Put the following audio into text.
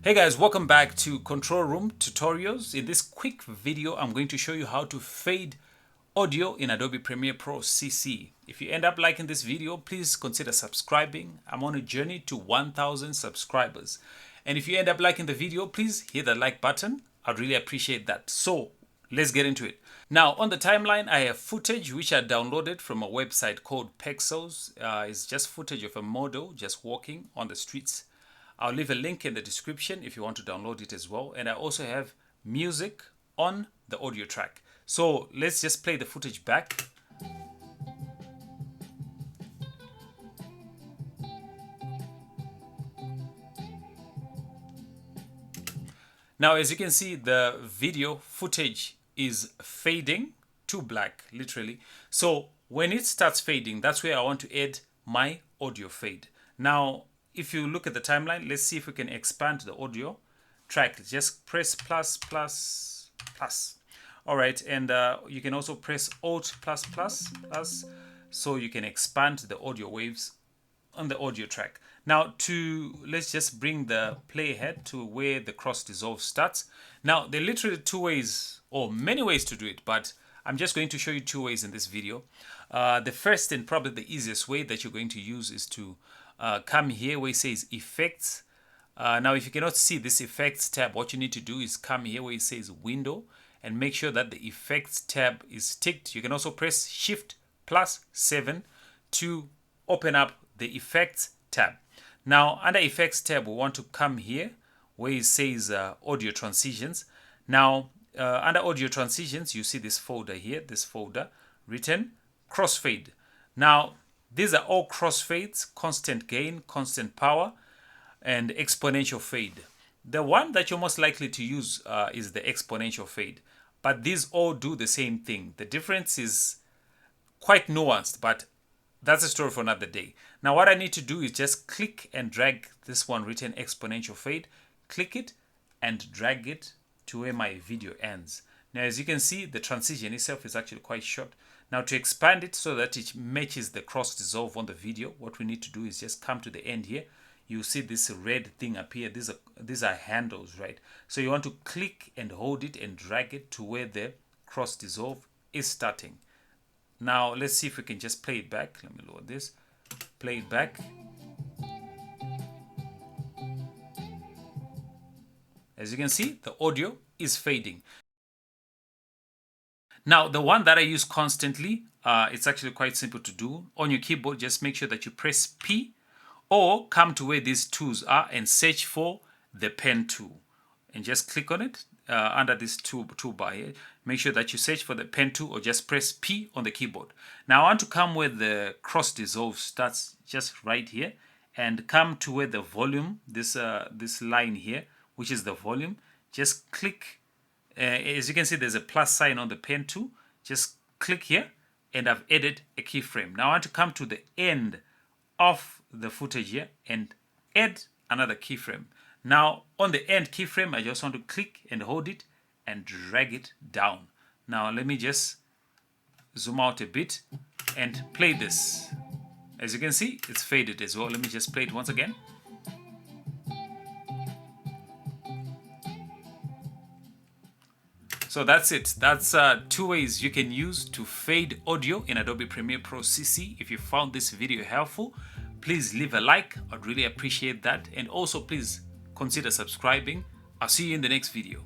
Hey guys, welcome back to Control Room Tutorials. In this quick video, I'm going to show you how to fade audio in Adobe Premiere Pro CC. If you end up liking this video, please consider subscribing. I'm on a journey to 1,000 subscribers. And if you end up liking the video, please hit the like button. I'd really appreciate that. So let's get into it. Now on the timeline, I have footage which I downloaded from a website called Pexels. It's just footage of a model just walking on the streets. I'll leave a link in the description if you want to download it as well. And I also have music on the audio track. So let's just play the footage back. Now, as you can see, the video footage is fading to black, literally. So when it starts fading, that's where I want to add my audio fade. Now, if you look at the timeline, let's see if we can expand the audio track. Just press plus, plus, plus. All right, and you can also press Alt plus, plus, plus, so you can expand the audio waves on the audio track. Now, let's just bring the playhead to where the cross dissolve starts. Now, there are literally two ways, or many ways to do it, but I'm just going to show you two ways in this video. The first and probably the easiest way that you're going to use is to come here where it says effects. Now if you cannot see this effects tab, what you need to do is come here where it says window and make sure that the effects tab is ticked. You can also press shift plus 7 to open up the effects tab. Now under effects tab, we want to come here where it says audio transitions. Now under audio transitions, you see this folder here, this folder written crossfade. Now these are all crossfades: constant gain, constant power, and exponential fade. The one that you're most likely to use is the exponential fade. But these all do the same thing. The difference is quite nuanced, but that's a story for another day. Now what I need to do is just click and drag this one written exponential fade, click it and drag it to where my video ends. Now as you can see, the transition itself is actually quite short. Now to expand it so that it matches the cross dissolve on the video, what we need to do is just come to the end here. You see this red thing appear. These are handles, right? So you want to click and hold it and drag it to where the cross dissolve is starting. Now let's see if we can just play it back. Let me lower this. Play it back. As you can see, the audio is fading. Now, the one that I use constantly, it's actually quite simple to do. On your keyboard, just make sure that you press P or come to where these tools are and search for the pen tool. And just click on it under this toolbar here. Make sure that you search for the pen tool or just press P on the keyboard. Now, I want to come where the cross dissolve starts, just right here, and come to where the volume, this line here, which is the volume. Just click. As you can see, there's a plus sign on the pen tool. Just click here and I've added a keyframe. Now I want to come to the end of the footage here and add another keyframe. Now on the end keyframe, I just want to click and hold it and drag it down. Now let me just zoom out a bit and play this. As you can see, it's faded as well. Let me just play it once again. So that's it. That's two ways you can use to fade audio in Adobe Premiere Pro CC. If you found this video helpful, please leave a like. I'd really appreciate that. And also please consider subscribing. I'll see you in the next video.